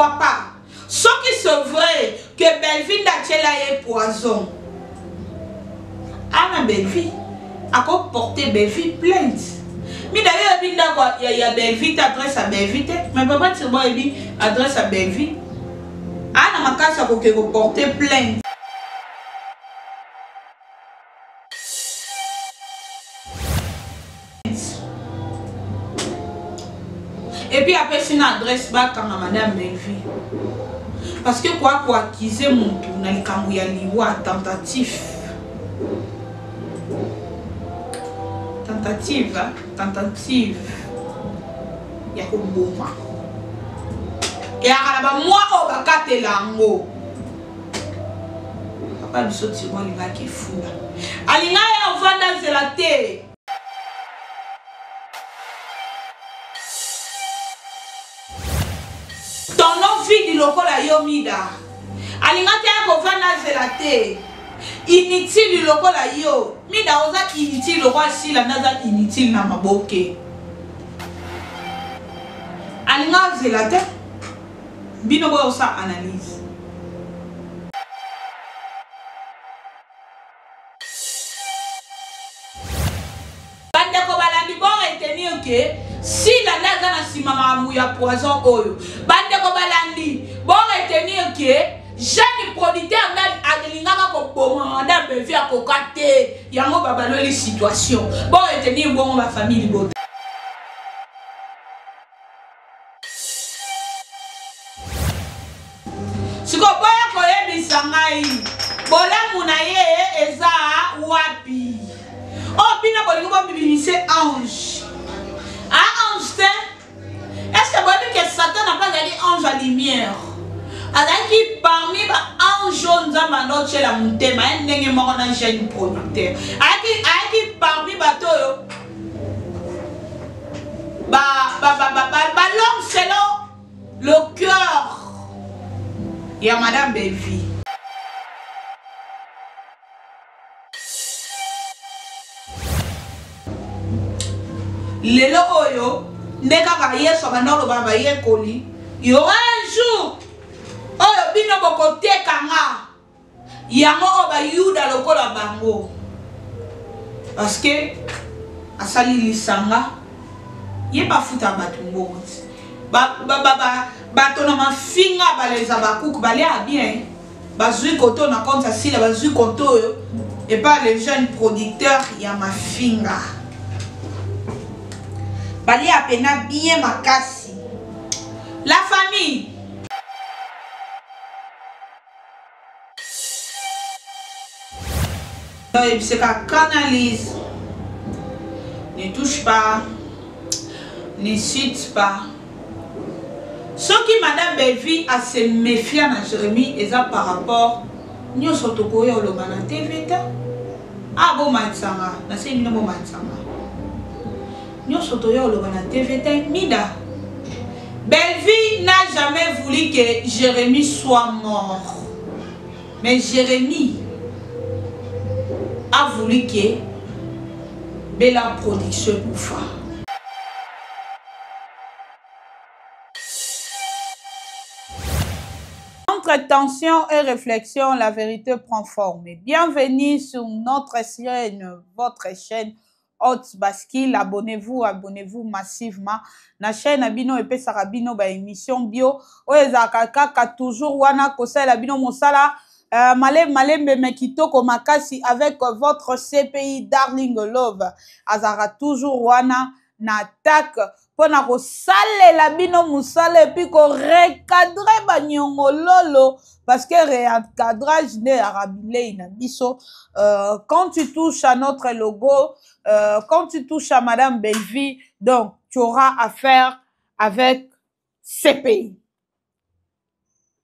crois pas. Ce qui c'est vrai que Belleville n'a pas poison. Anna Belleville a porté Belleville plainte. Mais d'ailleurs, il y a Belleville, adresse à Belleville. Mais papa, tu vois, il adresse à Belleville. Anna m'a cassé pour porter plainte. Et puis après, c'est une adresse back à madame Belleville. Parce que quoi acquiser mon tour, dans le Kamouya Liwa, tentative. Tentative, hein? Tentative. Il y a un bon moment. Et alors, moi, on va casser l'ango. Papa, il saute sur moi, il va qui fou là. Alina, on va dans la terre. Ton nom vide, il a la yomida. Alina, on va dans la terre. Inutile, il a la yo. Mida, on a inutile, on va si la naza inutile na maboke. Alina, c'est la terre. Bino boyo sa analyse. Bande ko balandi bon retenir que si la naza na sima mamu ya poison oyo. Bande ko balandi bon retenir que jeune producteur na adelingaka ko boma na bevi akokate yango babalo les situations. Bon retenir bon ma famille bote. Bola munaye eza wapi. Oh bina bolingo ba bibi c'est ange. Ah ange est-ce que vous que Satan n'a pas gagné ange à lumière? Alors qui parmi ba ange nzamba no chela mutema ndenge moko na jeune producteur. Aki parmi bato l'homme selon le cœur. Il y a madame Belleville. Lelo oyo ndeka ka yeso bandolo baba yekoli il y aura un jour oyo bino boko tekanga yango oba yuda lokola bango parce que asali lisanga ye ba futa batu mbongo bato na mafinga baleza bakuku bale a bien bazui koto na compte asila bazui koto oyo et pas les jeunes producteurs ya mafinga. Bali apena bien makasi. La famille. C'est qu'à canalise. Ne touche pas. Ne cite pas. Ce qui madame Belleville a se méfier à Jérémie et ça par rapport nous sommes au le TV. Ah bon matsanga. Na c'est une bon matsanga. Nous sommes au TVT Mida. Belleville n'a jamais voulu que Jérémie soit mort. Mais Jérémie a voulu que Bella Production bouffa. Entre tension et réflexion, la vérité prend forme. Bienvenue sur notre chaîne, votre chaîne. Hot Baskil, abonnez-vous massivement. Na chaîne Abino et Sarabino ba émission bio. Oezaka kaka toujours wana kosa la bino mosala. Malem mekito komakasi avec votre CPI Darling Love. Azara toujours wana na attaque. Pona ko sale la bino musale puis ko recadrer banyongo lolo parce que recadrage ne arabile na biso. Quand tu touches à notre logo, quand tu touches à madame Belleville, donc tu auras affaire avec CPI.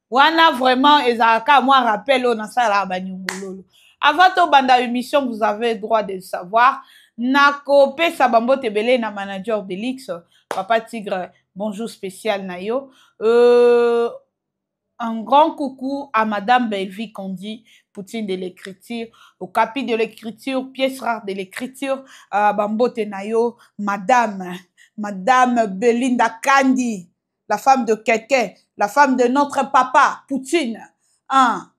Wana vraiment ezaka moi rappel on sala banyongo lolo. Avant to banda émission vous avez le droit de le savoir. Nako pesa bambo tebele na manager de l'X Papa Tigre, bonjour spécial Nayo. Un grand coucou à madame Belleville qu'on dit Poutine de l'écriture, au capi de l'écriture, pièce rare de l'écriture, bambo tenayo, madame Belinda Kandi. la femme de quelqu'un, la femme de notre papa, Poutine. Hein?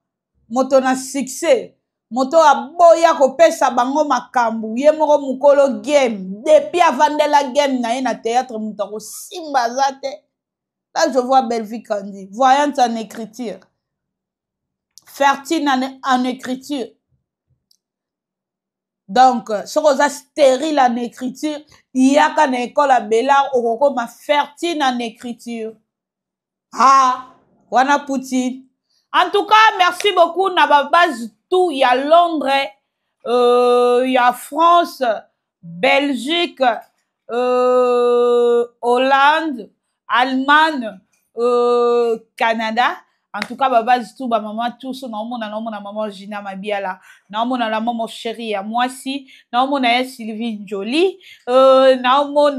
Moto na succès. Moto aboya kopesa bango makambu. Ye moko mukolo game. Depuis avant de la game na ye na théâtre mutako simba zate. Là je vois Belle-Vie Kandi. Voyante en écriture. Fertile en écriture. Donc, ce qu'on a stérile en écriture, il y a qu'en école à Bellard, on ma fertile en écriture. Ah, wana Poutine. En tout cas, merci beaucoup. Na base tout, il y a Londres, il y a France, Belgique, Hollande, Allemagne, Canada. En tout cas, base tout, maman tous, non mon maman Gina Mabiala, non mon la maman chérie à moi si, non mon Sylvie Jolie, non mon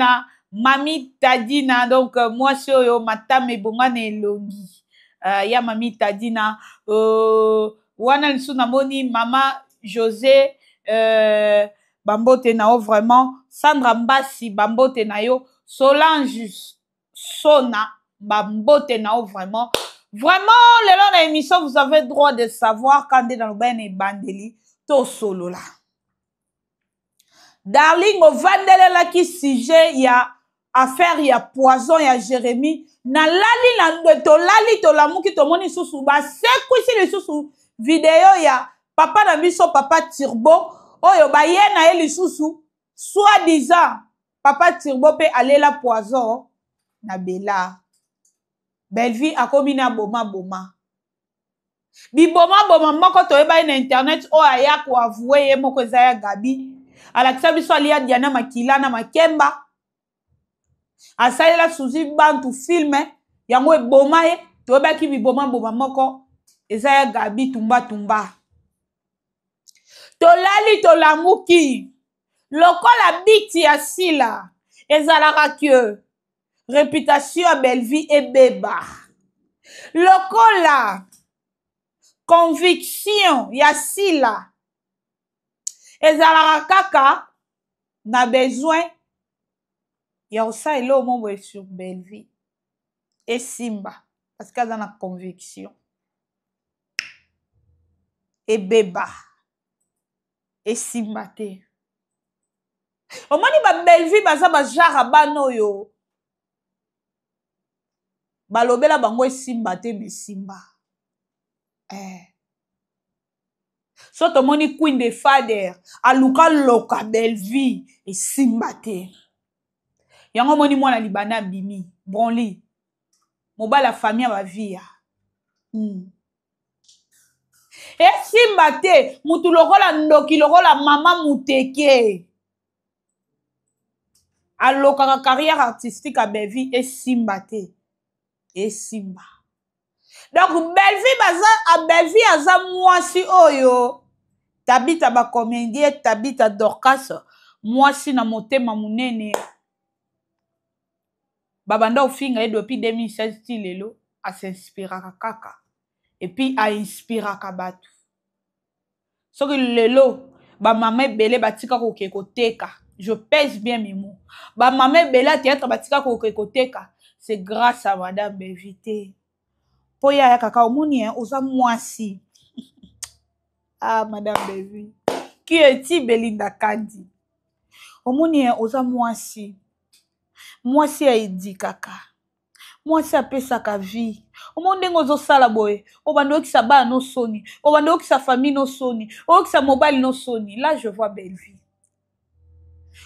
Mami Tadina, donc moi c'est Matame Bongane Longi. Ya Mami Tadina, wana lisuna moni Mama José, Bambote nao vraiment, Sandra Mbassi Bambote nayo, Solange Sona Bambote nao vraiment. Vraiment, le long de l'émission, vous avez droit de savoir quand on est dans le bain et bandeli, to solo là. Darling, au vandele là qui sujet, il y a affaire, il y a poison, il y a Jérémie. Na lali, to l'amour qui te moni sous bas. C'est quoi si le sous vidéo, il y a papa na biso, papa Turbo. Oh, yo ba yena eli sous soi-disant, papa Turbo peut aller la poison, na bela. Belle-Vie a commis na boma. Bi boma moko to eba na internet o aya ko avouer ye moko zaya Gabi. Ala kisabiso alia Diana Makila na Makemba. Asalela suzi bantu filme yango eboma ye to eba ki bi boma moko ezaya Gabi tumba. To lali to lamuki. Lokola biti ya sila ezalaka que réputation à Belle-Vie et beba. Lokola conviction ya sila ezalaka kaka na besoin ya osalela omombo sur Belle-Vie et simba parce qu'elle a na conviction et beba et simba te omoni ba Belle-Vie baza ba jara bano yo balobela bango esimba te me simba so tomoni Queen de Fader aluka loka Belle-Vie esimba te yango moni mwana libana bimi Bronli mobala famille ba via esimba te mutu lokola ndoki lokola mama muteke alokaka carrière artistique à Belle-Vie esimba te esimba. Donc Belle-Vie aza mwasi oyo tabita ba comédien tabita Dorcas mwasi na motema munene babanda ofinga depuis 2016 ti lelo a s'inspiraka kaka et puis a inspiraka batu soki lelo ba mama ebele batika koke koteka je pèse bien mes mots ba mama ebele théâtre batika koke koteka c'est grâce à madame Belle-Vie. Po ya kaka omoni oza mwasi. Ah madame Belle-Vie. Qui est-il Belinda Kandi? Omoni oza mwasi. Mwasi ya edi kaka. Mwasi apesaka vie. Omoni ndenge ozosala boye. Obanda okisa bana no soni. Obanda okisa famille no soni. Okisa mobile no soni. Là je vois Belle-Vie.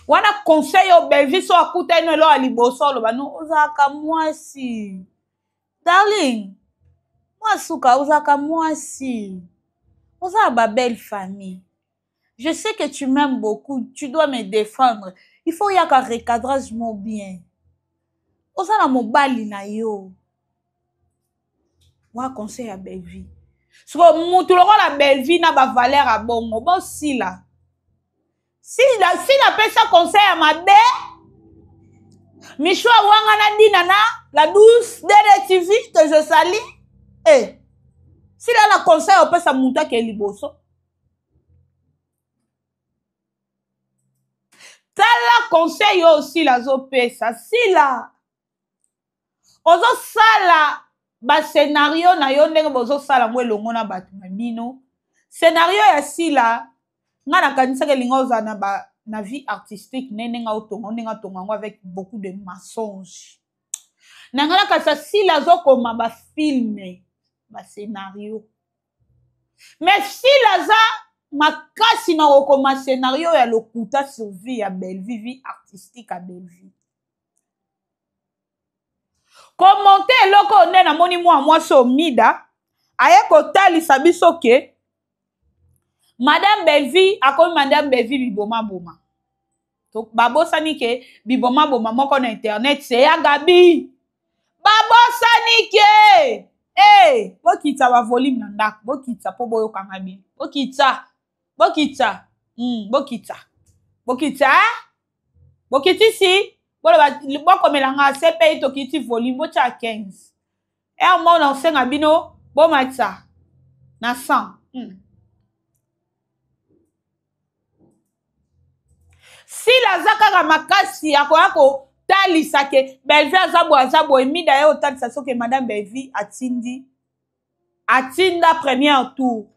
Wana conseil au Belle-Vie so akuta ino elo aliboso loba no ozaka mwasi. Darling. Mwasuka ozaka mwasi. Oza ba belle famille. Je sais que tu m'aimes beaucoup, tu dois me défendre. Il faut y avoir un recadrage mon bien. Oza na mobali na yo. Wa conseil à Belle-Vie. So mutu loko la Belle-Vie na ba valeur a bongo. Bon si la. Si la pesa conseil à ma belle. Michou wangana dinana la douce DDTV que je salue. Eh. Si là la conseil on peut sa monta ke liboso. Tala conseil aussi la zo pesa. Si là. ozo sala ba scénario na yo ndenge bozo sala ngo elongo na bato na bino scénario ya sila nga nakanisa ke linga oza na vie artistique ndenge otonga ndenge tonga ngo avec beaucoup de mensonges na nga nakasa sila azokoma ba filme ba scénario mais sila za makasi na kokoma scénario ya lokuta sur vie ya Belleville vie artistique ya Belleville commenter eloko nde namoni mwasi omida aye kotalisa biso ke madame Belleville akomi madame Belleville biboma babosani ke biboma moko na internet seya Gabi babosani ke bokitsa ba volume na ndako bokitsa po boyokanga bien bokitsa bokitisi bokomelanga CPI tokiti volume bocha 15 mona osenga bino bomatsa na 100 sila aza kaka makasi akoya kotalisa ke Belleville aza boye mida ye otalisa soki madame Belleville atinda premier tour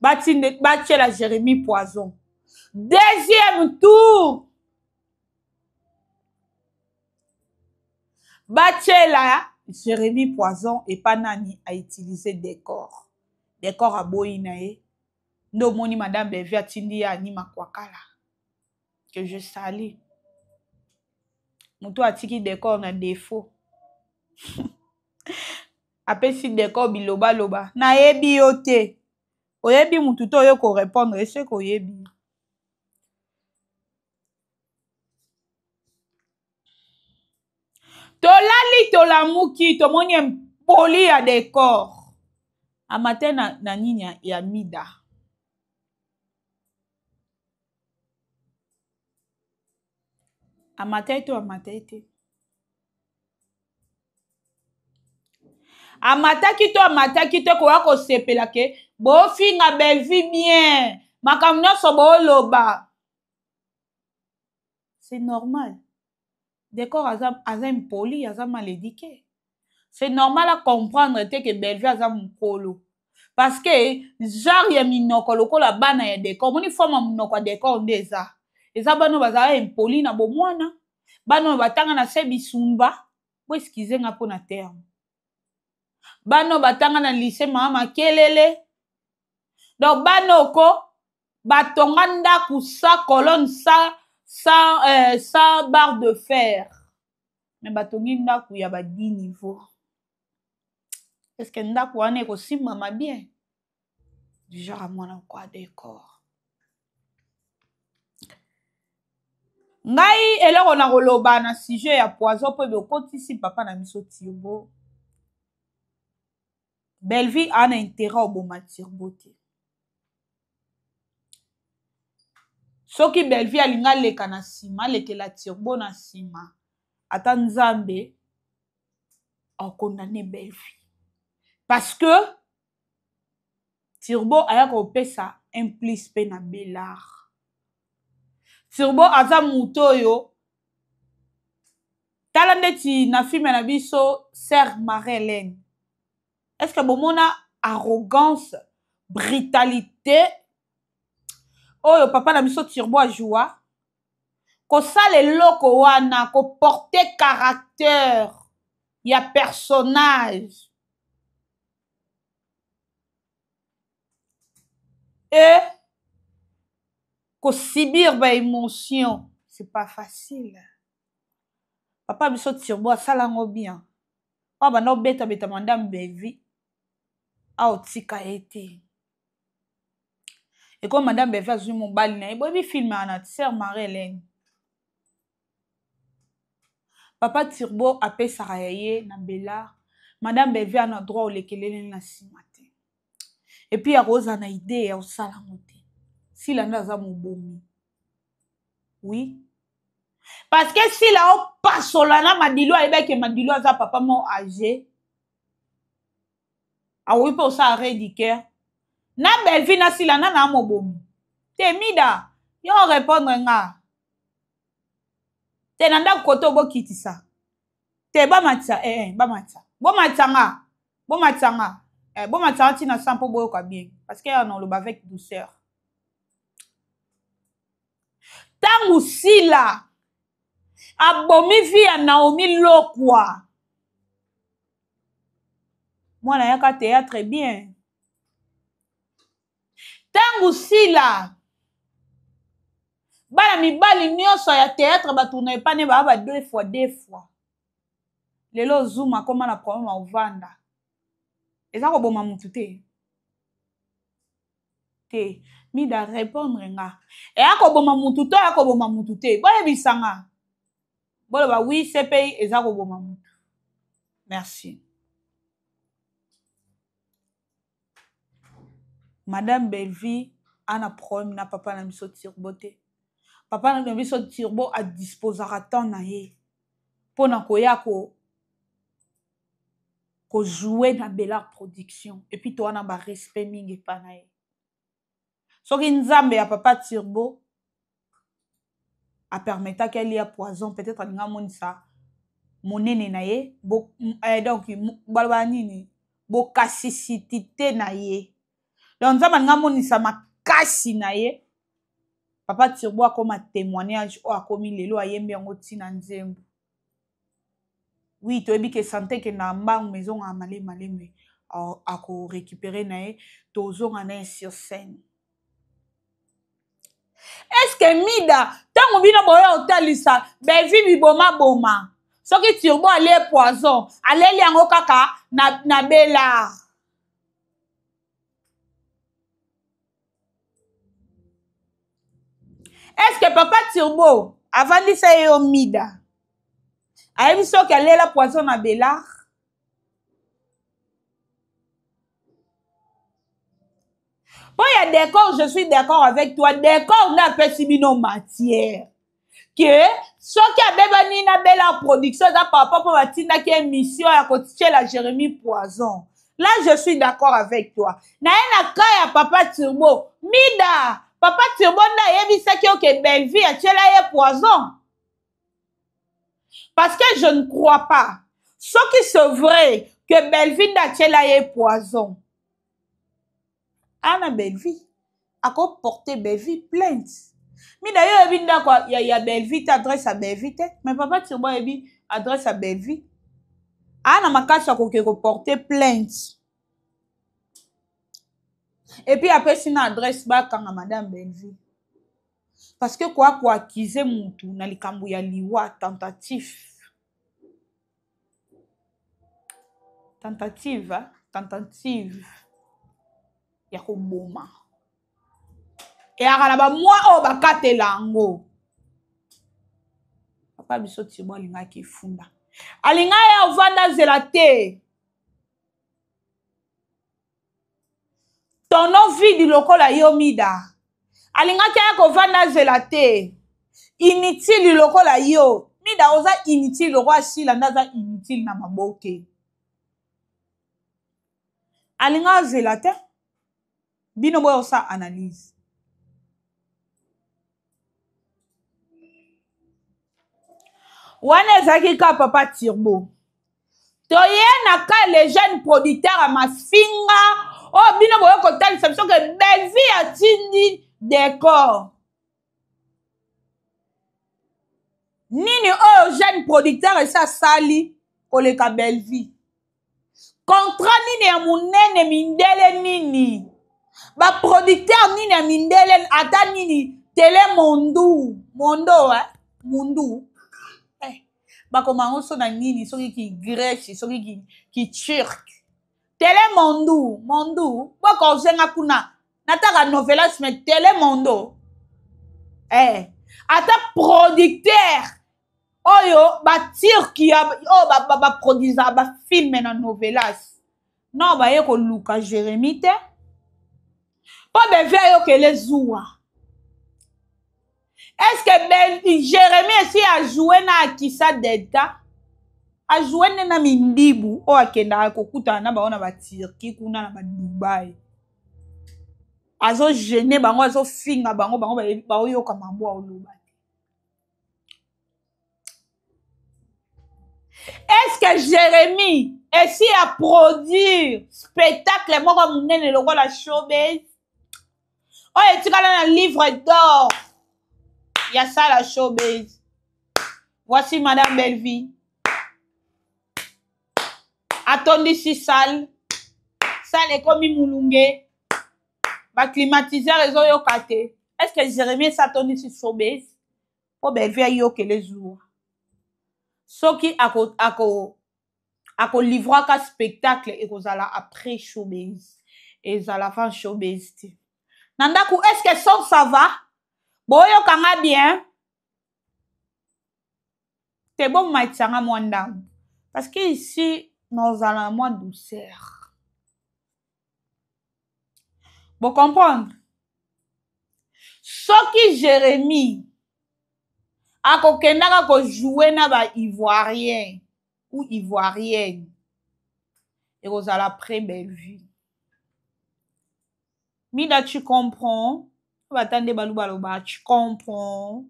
batiela Jérémy Poison deuxième tour batiela Jérémy Poison epa nani a utilisé décor a boyi na ye ndo moni madame Belleville atindi ya anima kwakala que je salue mutu atiki décor na défaut apesi décor biloba nayebi yo te oyebi mutu to oyo ko répondre ese ko yebi tolali tolamuki tomoni empoli ya décor amate na nini ya mida amatei te amataki te koya kosepela ke bofinga Belleville bien makambo nyonso booloba c'est normal décor aza impoli aza malédiqué c'est normal à comprendre te que Belleville aza mokolo parce que genre ya minoko lokola bana ya décor moni forme minoko ya décor nde eza bano bazala impoli na bomwana bano batanga na se bisumba bo excuse nga mpona terme bano batanga na lycée mama makelele donc banoko batonga ndaku sa colonne sa barre de fer mais batongi ndaku ya ba 10 niveau est-ce que ndaku wana ekosimama bien du genre à mwana kwa décor ngai eloko na koloba na sujet ya Poison po bekotisi papa na miso Turbo Belleville ana intérêt oboma Turbo te soki Belleville alinga leka na nsima alekela Turbo na nsima ata nzambe akondane Belleville parce que Turbo aya kopesa implice pe na Bellard Turbo aza mutu oyo tala ndeti na filme na biso Sœur Marie-Hélène est-ce que bomona arrogance brutalité oyo papa na biso Turbo ajoua kosala eloko wana koporter caractère ya personnage et subir ba émotion c'est pas facile papa biso Turbo asala ngo bien o bana obeta madame Belleville a otika ete et comme madame Belleville azui mobali na ye boyebi filme ana Sœur Marie-Hélène papa Turbo apesaka ye na Bellard madame Belleville ana droit olekelele na nsima te et puis akoza na idée ya osala ngo te sila nde aza mobomi oui parce que sila opasola na madilu ayebaki madilu aza papa mo âgé awoyi mpe osala rédicaire na Belleville na sila na na mobomi te mida yo répondre nga te na ndako kote obokitisa te bamatisa bamatisa bomatanga bomatanga bomatanga tina sa mpo boyoka bien parce que on oloba avec douceur tangu sila abomi vi ya Naomi Lokwa mwana yaka théâtre bien tangu sila bana mibali nyonso ya théâtre batuna epane ba deux fois lelo zuma koma na problème ovanda eza koboma mutu te mida répondre nga eya koboma mutu to ya koboma mutu te boyebisanga boloba oui CPI eza koboma mutu merci Madame Belvi ana problème na papa na biso Turbo te papa na biso Turbo a disposera temps na ye pona koya ko jouer na Bella Production et puis to na ba respect mingi pa na ye soki nzambe ya papa Turbo a permettre qu'elle y a poison peut-être alinga monisa monene na ye donc balba nini bo kasisitité na ye donc nzambe alinga monisa makasi na ye papa Turbo akoma témoignage o akomi lelo ayembi yango tina nzembo oui toyebi ke santé ke na mbangu maison ya maleme ako récupérer na ye tozonga na ye sur scène est-ce que mida tango bino boya otalisa bevi biboma soki Turbo ale poison aleli yango kaka na Bella est-ce que papa Turbo avandisa ye yo mida ayebi soki alela poison na Bella bon ya d'accord je suis d'accord avec toi d'accord na pesi bino matière que soki abebani na Bella Production za papa po batindaki émission ya kotiela Jérémie Poison là je suis d'accord avec toi na ye na ka ya papa Turbo mida papa Turbo nda yebisaki oke Belvi atiela ye poison parce que je ne crois pas soki c'est vrai que Belvi nda atiela ye poison ana Belvi ako porter Belvi plainte mi d'ailleurs yebi ndako ya Belvi te adresse à Belvi te mais papa Turbo yebi adresse à Belvi ana makasi akoki porter plainte et puis après sina adresse bakanga madame Belvi parce que quoi accuser mutu na likambo ya liwa tentative ya koboma eyaka na bamwa oyo bakatela yango papa biso Turbo alingaki efunda alinga ya ovanda zela te tono vide lokola yo mida alingaki ya kovanda zela te inutile lokola yo mida oza inutile lokola sila nda aza inutile na maboke alinga zela te bino boyo sa analyse wana ezalaki ka papa Turbo toye na ka les jeunes producteurs ya mafinga oyo bino boyo kotalisa biso ke Belvi atindi décor nini oyo jeune producteur esi asali koleka Belvi contrat nini ya munene mindele nini baproducteur nini ya mindele ata nini tele mundu bakoma yango so na nini soki ki Grèce soki ki Turc tele mondu bokozenga kuna nataka novelas me tele mondo ata producteur oyo baturki oyo baproduisa bafilme na novelas non baye koluka Jérémie te mpo beve ayokele zuwa est-ce que Jérémie esi ajoue na akisa delta ajoue nde na mindibu oyo akendaka kokutana na bango na baturki kuna na badubai azogene bango azofinga bango baoyoka mambo aoloba Est-ce que Jérémie essaie à produire spectacle moko munene lokola showbiz? Oh, etikala na livre d'or. Il y a ça la showbiz. Voici Madame Belleville. Atondisi salle. Salle est comme Moulungue. Ba climatiseur ezo yokate. Est-ce que Jérémie s'atondisi showbiz? Oh, Belleville yoke les jours. Soki ako livre ka spectacle et kozala après showbiz. Et zala fan showbiz. Nandaku, est-ce que son ça va? Boyo kanga bien. C'est bon, maïtsanga mwanda. Parce que ici, nous allons moins douceur. Vous comprenez? Ce qui Jérémie a kokendaka ko jouer na ba ivoirien ou ivoirienne. Et vous allez après belle vie. Mida, tu comprends? Tu comprends?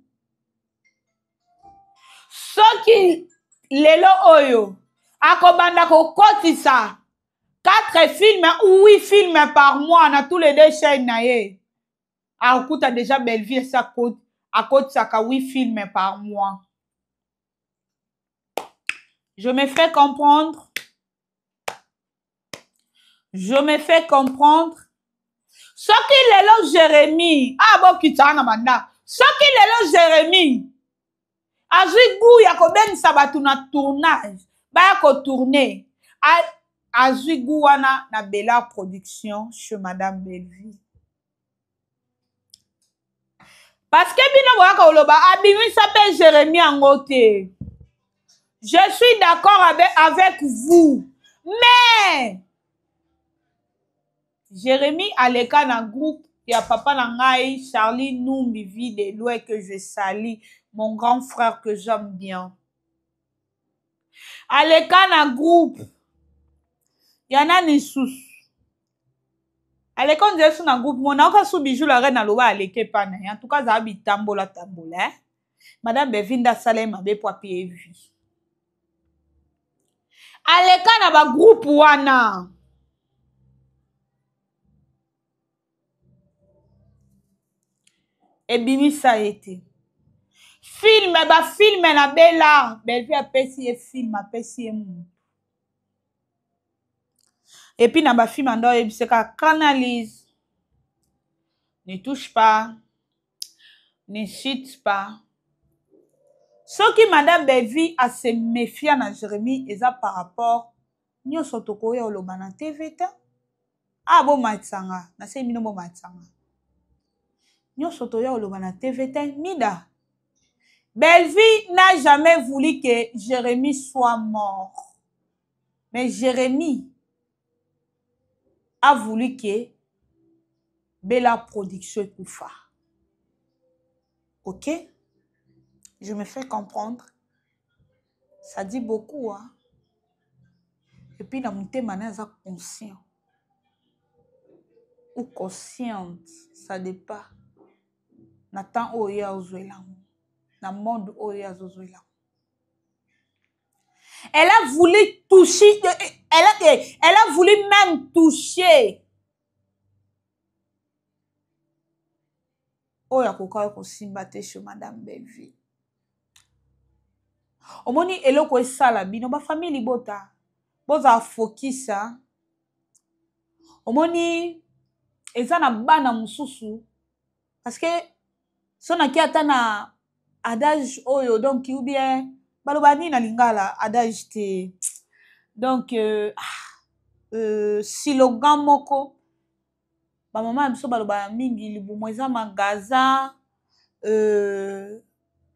Ce qui lelo oyo akobanda ko kotisa 4 films ou 8 films par mois na tous les 2 chaînes na ye. Akuta déjà Belleville sa côte à côté ça 8 films par mois. Je me fais comprendre. Je me fais comprendre. Ce qui lelo Jérémie, bon kitana manda. Ce qui lelo Jérémie azui goût ya ko ben sabatu na tournage. Ba ko tourner. Azui goût wana na Bella Production chez Madame Belleville. Parce que bino waka oloba abimi s'appelle Jérémie Angote. Je suis d'accord avec vous. Mais Jérémie aleka na groupe ya papa na ngai Charlie Numbi vie de loin que je salue, mon grand frère que j'aime bien. Aleka na groupe yana ni sous. Aleka on dirait na groupe mon aka sou bijou la reine aloba aleke pana. En tout cas ça bi tambola tambola. Madame Bevinda Salem abe po apie vu. Aleka na ba groupe wana. Et bimi ça a été. Film na Bella. Belleville a pesi film a pesi mou. Et puis na ba film ando ebiseka canalise. Ne touche pas. Ne chute pas. Ce qui Madame Belleville a se méfier na Jérémie eza par rapport nyoso tokoya oloba na TV ta. Bo matsanga, na se mino bo matsanga. Nyoso toya oloba na TV ta mida. Belleville n'a jamais voulu que Jérémie soit mort. Mais Jérémie a voulu que Bella Production koufa. Ok? Je me fais comprendre. Ça dit beaucoup, hein? Et puis, dans mon thème, on est conscient. Ou consciente, ça dépend. Nathan Oya Ozuelam. Dans le monde Oya Ozuelam. Elle a voulu toucher, elle a voulu même toucher. Oya Koka Kosimbate chez Madame Belleville. Omoni eloko esala bino ba famille libota. Boza fokisa. Omoni eza na bana mususu parce que sona ki ata na adage oyo donc ou bien balobani na lingala adage te donc slogan moko ba mama biso baloba mingi libumo eza magasin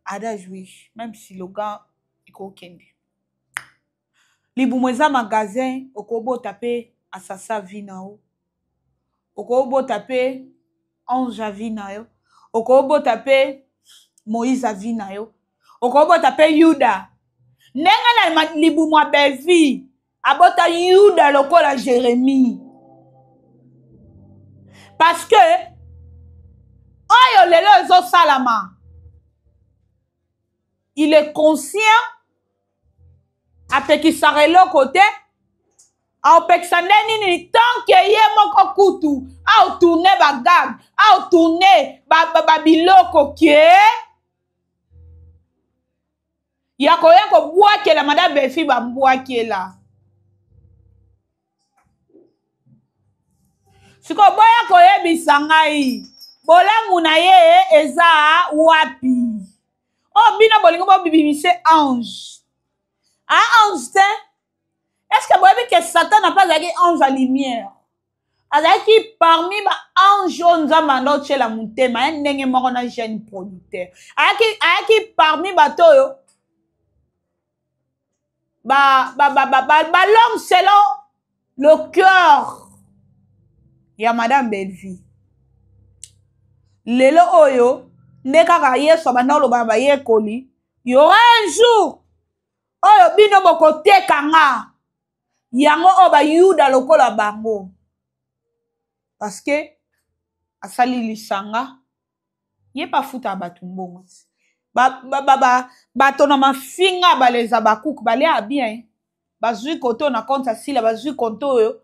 adage oui même slogan ikokende libumo eza magasin okobota pe asasa vinao okobota pe Ange vinayo okobota pe Moïse vinayo okobota pe Yuda nenga na libumo a Belleville abota Yuda lokola Jérémie parce que oyo lelo ezo salama il est conscient apekisaka eloko te aopekisa nde nini tanke ye moko kutu aotourne bagag aotourne babiloko ke ya koya kobwakela madame Belfi bambwakela siko boya koyebisa ngai bolamu na ye eza wapi o bino bolingo bobibimise ange ange te est-ce que boyebi que Satan n'a pas azalaki ange à lumière azalaki parmi baange oyo nzambe anda otyela motema ya ndenge moko na jeune producteur ayaki parmi bato oyo l'homme selon le cœur ya madame Belvi lelo oyo nde kaka yesu abanda oloba bayekoli y aura un jour oyo bino bokoteka nga yango oyo bayuda lokola bango parce que asali lisanga ye bafuta bato mbongo bato na mafinga baleza bakuku balea bien bazwi koto na compte asila bazwi koto oyo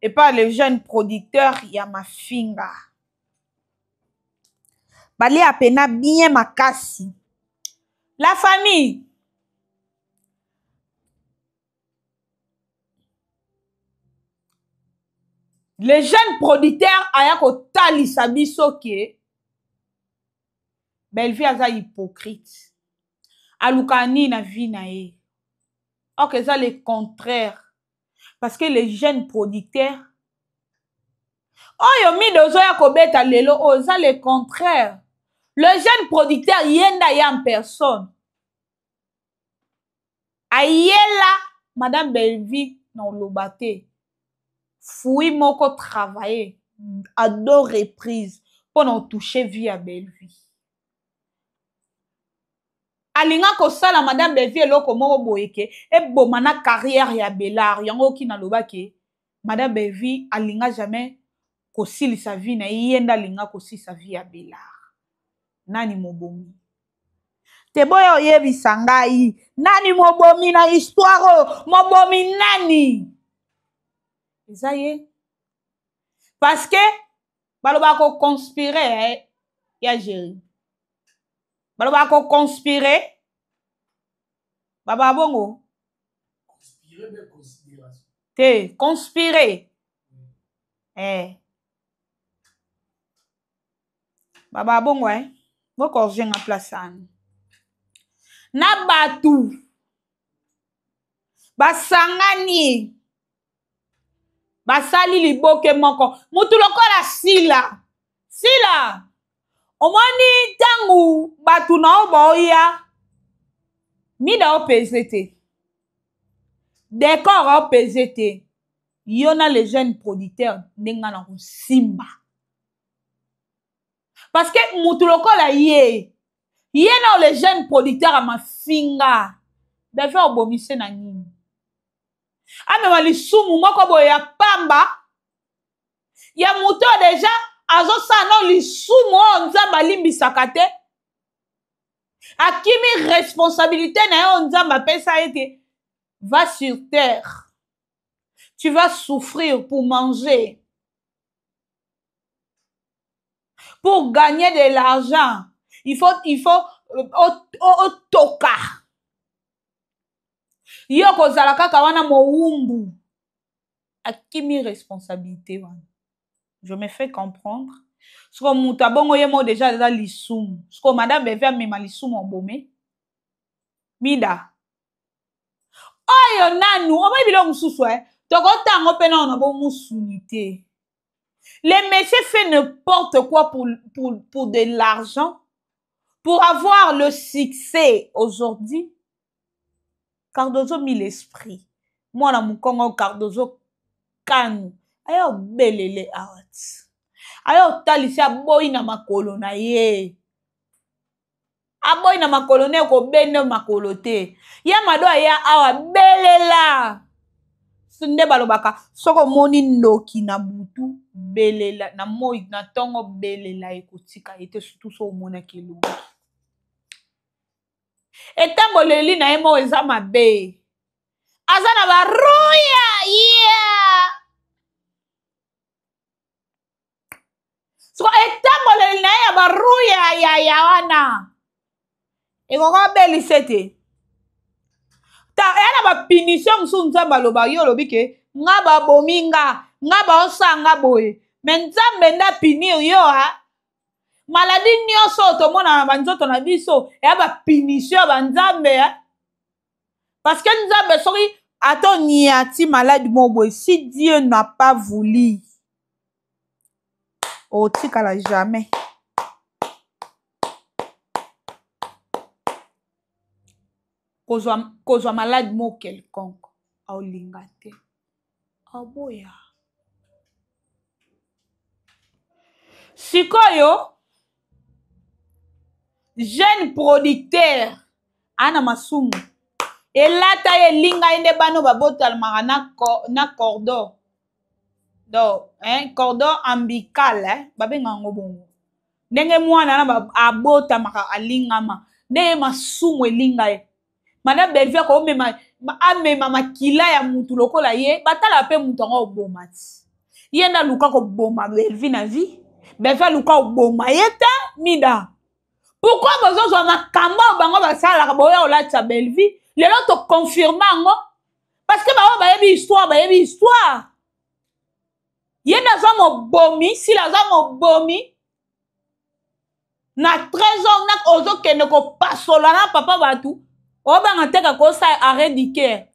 epa le jeune producteur ya mafinga balea pena bien makasi la famille le jeune producteur aya kotalisa biso ke Belvi aza hypocrite aluka nini na vie na ye ok eza le contraire parce que les jeunes producteurs oyo mide ozoya kobeta lelo oyo eza le contraire le jeune producteur yenda ye en personne ayela madame Belvi na oloba te fui moko travailler à 2 reprises pour toucher vie à Belvi alinga kosala madame Belvi eloko moko boyeke eboma na carrière ya Belard yango ki naloba ke madame Belvi alinga jamais kosilisa vie na yenda alinga kosilisa vie ya Belard nani mobomi te boyo oyebisa ngai nani mobomi na histoire mobomi nani eza ye parce que baloba ko conspirer ya Jéri baloba ko conspirer baba bongo conspirer mais conspiration te conspirer baba bongo boko jenga place an na batu basangani basali liboke moko mutu lokola sila omoni tangu batu na oboya mida opeze te décor opeze te yo na les jeunes producteurs ndenga na kosimba parce que mutu lokola ye na les jeunes producteurs a mafinga Belvi obomise na nini amema lisumu moko boye ya pamba ya muto deja azosala no lisumu oyo nzambe alimbisaka te akimi responsabilité na yo nzambe apesa ye ke va sur terre tu vas souffrir pour manger pour gagner de l'argent il faut otoka yo kozala kaka wana mowumbu akimi responsabilité wana je me fais comprendre siko mutu abongo ye mo déjà eza lisumu siko madame Belvi amema lisumu obome mida oyo nanu omoyi biloko mosusu tokotango mpe nano na bomusuni te le monsieur fait n'importe quoi pour de l'argent pour avoir le succès aujourd'hui Cardozo mit l'esprit mwana mukongo Cardozo kanu ayo belele awat ayo talisi aboyi na makolo na ye aboyi na makolo ne ko bende makolo te ya mado ya awa belela nde balobaka soko moni ndoki na butu belela na moi na tongo belela ekotika ete surtout so mona kelongi etamboleli na ye mo eza mabe Azana baruya, yeah. So, etamboleli na ya baruya ya wana. Ekoka beli sete. Ta yana ba punition musu nzamba loba yo lobike nga ba bominga nga ba osanga boye mais nzambe nda punir yo ha maladie nyonso tomona na banzoto na biso ya ba punition ba nzambe ha parce que nzambe soki atoniati malade mo boye si Dieu n'a pas voulu otikala jamais. Kozwa malade mo quelconque aolinga te aboya sikoyo jeune producteur ana masumu elata ye linga ende bano babotalamaka na cordon donc cordon ombilical babenga ngo bongo ndenge mwana na abotamaka alingama ndenge masumu elinga ye Madame Belvia ko amema makila ya mutu lokola ye batala pe mutu ngo oboma ti ye na luka ko boma Belvia na vie Belvia luka oboma yeta mida pourquoi bozo zo makamba bango basala ka boya olacha Belvia lelo to confirmer ngo parce que ba yebi histoire ye na za mo bomi si la za mo bomi na 13 ans na ozo kende ko pasola na papa batu Oba teka kosa arrêt du cœur.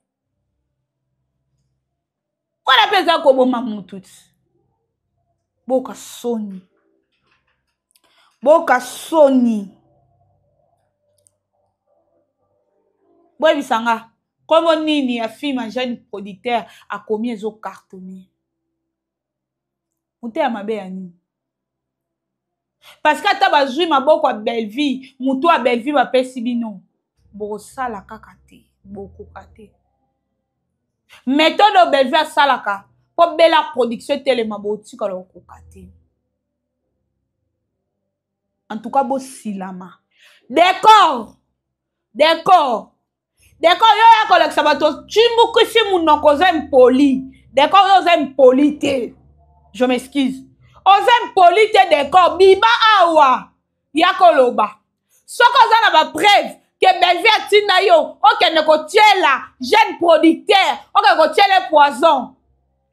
Wala pesa ko boma mututi. Boka soni. Boka soni. Boy bisanga. Komo nini ya film jeune producteur a commis ezo cartonné. Mute ya mabe ya nini? Parce que ata bazui maboko a Belleville, mutu a Belleville ba pesi bino. Bosala kaka te bokoka te méthode Belleville salaka po bela production telema botika lokoka te en tout cas bo silama d'accord yo ya kolekisa bato chimbukisi munoko za impoli d'accord yo za impoli te je m'excuse oza impoli te d'accord biba awa ya koloba soko za na ba preuve que Belleville atina yo okende kotiela jeune producteur okende kotiela poison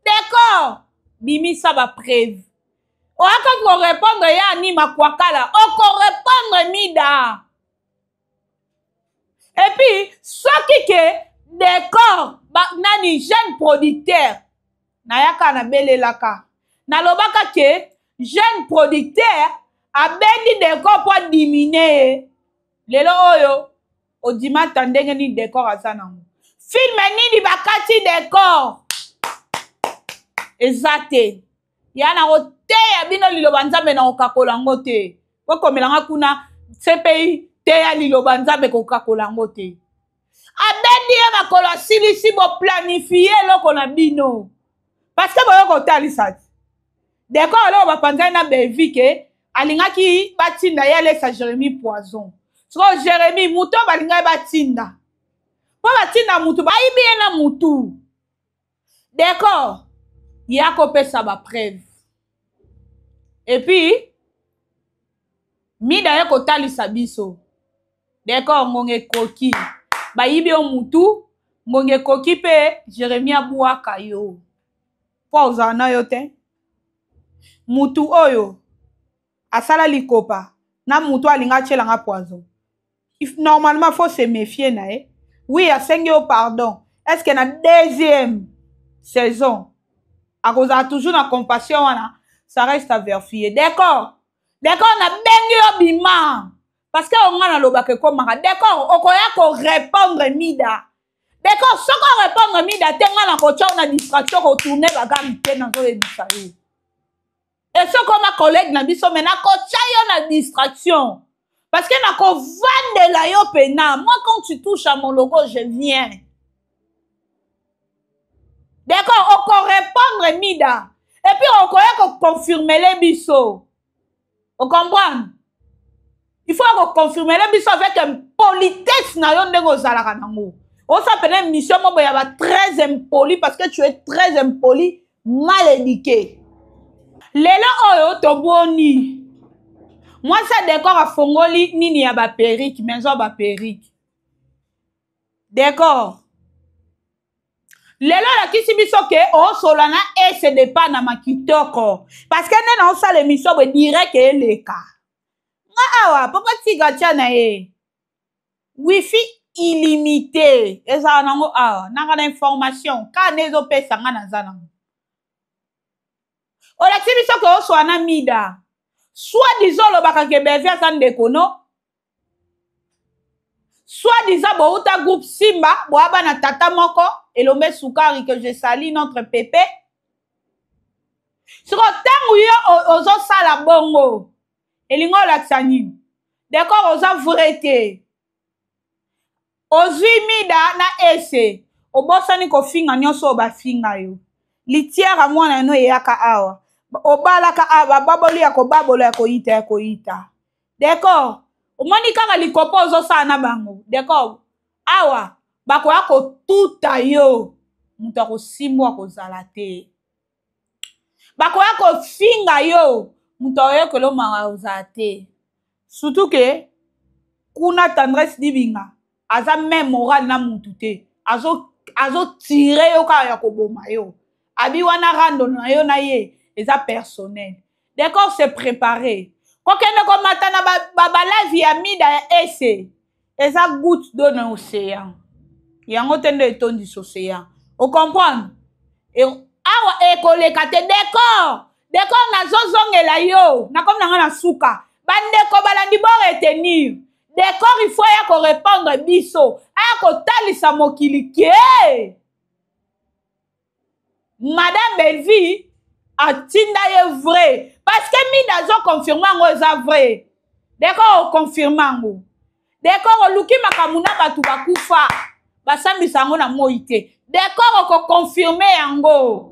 d'accord bimisa ba preuve oaka ko répondre ya ni makwakala oko répondre mida et puis soki ke d'accord nani jeune producteur nayaka na belelaka nalobaka ke jeune producteur abendi d'accord pour diminuer lelo oyo odimata ndenge ni décor aza nango film nini bakati décor eza te ya na koteya bino liloba nzambe na kokakola ngo te okomelanga kuna CPI teya liloba nzambe kokakola ngo te abendi ye makolo asilisi boplanifie eloko na bino parce que boyo kotalisa te décor eloko bapanzai na Belleville ke alingaki batinda ye alesa Jérémie Poison so Jérémie muto balinga batinda po batinda mutu bayibi ye na mutu d'accord ya kopesa ba preuve et puis mida ye kotalisa biso d'accord ngonge koki bayibi yo mutu ngonge koki pe Jérémie abwaka yo po ozana yo te mutu oyo asala likopa na mutu alinga tielanga poison normalement faut se méfier na oui a sengi au pardon est-ce que na deuxième saison à cause a toujours na compassion wana ça reste à vérifier d'accord na bengi yo bima parce que on a lobake komaka d'accord okoya ko répondre mida d'accord soko répondre mida tenga na ko tcha na distraction ko tourner bagami te na zo ebisa yo et ce comme ma collègue na biso mena ko tcha yo na distraction parce que na ko vandela yo pena moi quand tu touches à mon logo je viens d'accord on peut répondre mida et puis on peut confirmer les biso on comprend il faut confirmer les biso avec une politesse na yo ndenge ozalaka nango On s'appelle une mission, moi, il y a très impoli parce que tu es très impoli, mal éduqué. Lelo oyo toboni. Moi, ça décor à Fongoli, nini ya ba perruque, maison ba perruque. D'accord. Lelo la kisi biso ke o solana et se dépa na makitoko. Parce que nena on sa l'émission be direct et leka. Nga awa, papa tiga tchana e. Wifi illimité. Eza nango awa, nanga na information. Ka nezo pesa nga na zanango. O la kisi biso ke o solana mida. Soit disant le bakakebevia san dekono. Soit disant bo uta groupe Simba, bo aba na tata moko, elombe soukari que je salue notre pépé. Sur tangu yo ozo sala bongo. Elingo la tsani. D'accord, ozo vrete. Ozui mida na ese. Obosani ko finga nyonso ba finga yo. Litiara mwana no yaka awa. Obalaka aba baboli ya ko babolo ya ko ita. D'accord. Omoni kaka likopo ozo sa na bango. D'accord. Awa bako yako tuta yo. Mutu ako simwa ko zalate. Bako yako finga yo. Mutu ako lo mara ozate. Surtout que kuna tendresse dibinga. Aza même moral na mutu te. Azo tire yo ka ya ko boma yo. Abi wana rando na yo na ye. Eza personnel. D'accord, c'est préparé. Quand on a matana babala via mida ese. Eza goutte d'eau dans l'océan. Yango tende eton du océan. Vous comprenez? Et awa ekolekate d'accord. D'accord na zozongela yo. Na comme na souka. Bandeko balandi bo retenir. D'accord, il faut ya ko répondre biso. Aya ko talisa mokili ke. Madame Belvi atinda ye vrai. Parce que mida zo confirmant ngo eza vrai. D'accord, confirmant ngo. D'accord, luki makamuna batu bakufa. Basambisa ngo na moite. D'accord, ko confirmer yango.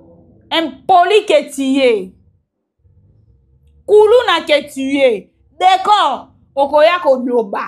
Impoli ke tiye. Kulu na ke tuye. D'accord, okoya ko loba.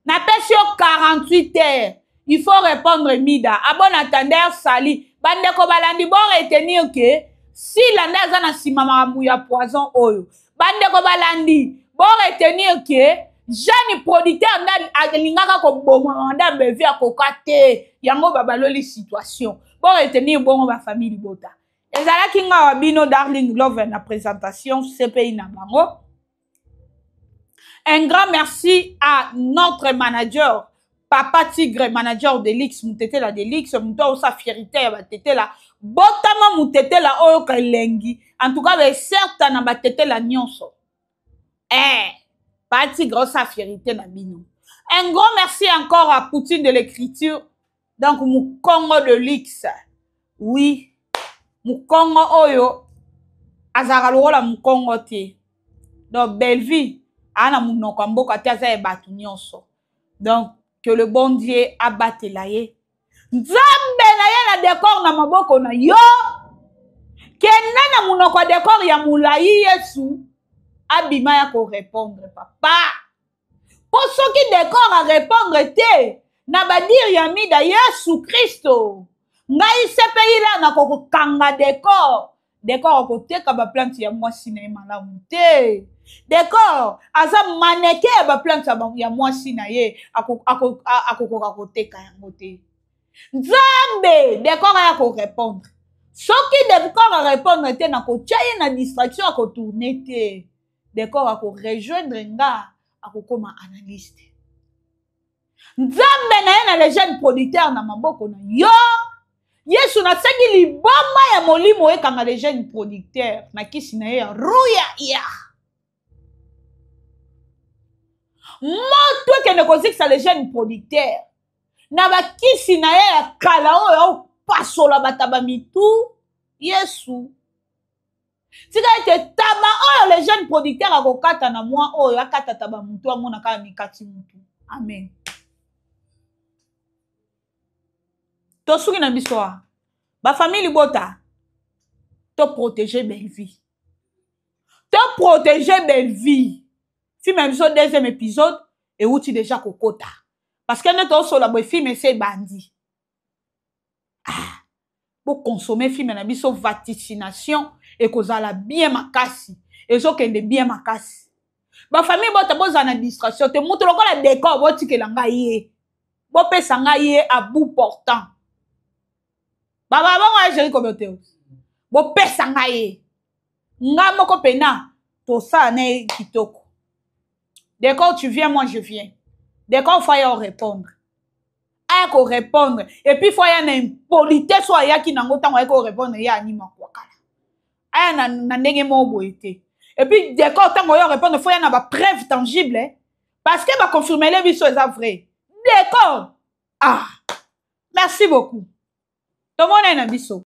Na pesi yo 48 heures. Il faut répondre mida. Abon attendeur sali. Bandeko balandi bon retenir que si landa za na sima maramu ya poison oyo. Bandeko balandi bon retenir que jeune producteur nda alingaka ko bomo nda bevi akokate yango babaloli situation. Bon retenir bon ba famille bota. Ezala kinga wabino darling love na présentation CPI na bango. Un grand merci à notre manager Papa Tigre, manager de l'X, moutete la de l'X, mouto sa fierté, batete la, botama moutete la oyo kalengi. En tout cas, certes, na batete la nyonso. Papa Tigre, sa fierté na bino. Un grand merci encore à Poutine de l'écriture. Donc, Moukongo de l'X. Oui. Moukongo oyo. Azaralo la Moukongo te. Donc, belle vie. Ana mounoko mboka te aza e batu nyonso. Donc, que le bon Dieu abatte la ye. Nzambe na ye na décor na maboko na yo. Kena na munoko décor ya mulai Yesu. Abima ya ko répondre papa. Pour ceux qui décor à répondre te. Na badir ya mida Yesu Christo. Ngai CPI la na koko kanga décor. Décor ko teka ba plante ya mwasi na malamu te. D'accord, aza maneke ba plante ya mwasi na ye ako teka yango te. Nzambe d'accord ya ko répondre. Soki d'accord à répondre te na ko tchaye na distraction ako tourner te. D'accord ako rejoindre nga ako koma analyste. Nzambe na ye na les jeunes producteurs na maboko na yo. Yesu na sengi liboma ya molimo ekanga les jeunes producteurs na kisi na ye ruya ya. Moto ke ne kozikisa les jeunes producteurs. Na bakisi na ye ya kala oyo pasola bataba mitu Yesu. Tika ete taba oyo les jeunes producteurs akokata na mwa oyo akata taba mutu amona kaka mikati mutu. Amen. Tosuki na bisoa. Ba famille bota. To protéger belle vie. To protéger belle vie. Film épisode deuxième épisode et outil déjà kokota parce que notre solo boy film c'est bandi Pour consommer film na biso vaticination et kozala bien makasi ezokende bien makasi ba famille bota bozana distraction te mutu lokola décor botikela ngai ye bopesa ngai ye à bout portant baba bango chéri kobote bopesa ngai ye nga moko pena tosala ne kitoko décor tu viens moi je viens décor faut y répondre ayako répondre et puis faut y a une politesse soit yaki nango tango ayako répondre ya anima kwakala aya na ndenge mo boye te et puis décor tango yo répondre faut y a na ba preuve tangible parce que ba confirmer les biso eza vrai décor merci beaucoup to mona na biso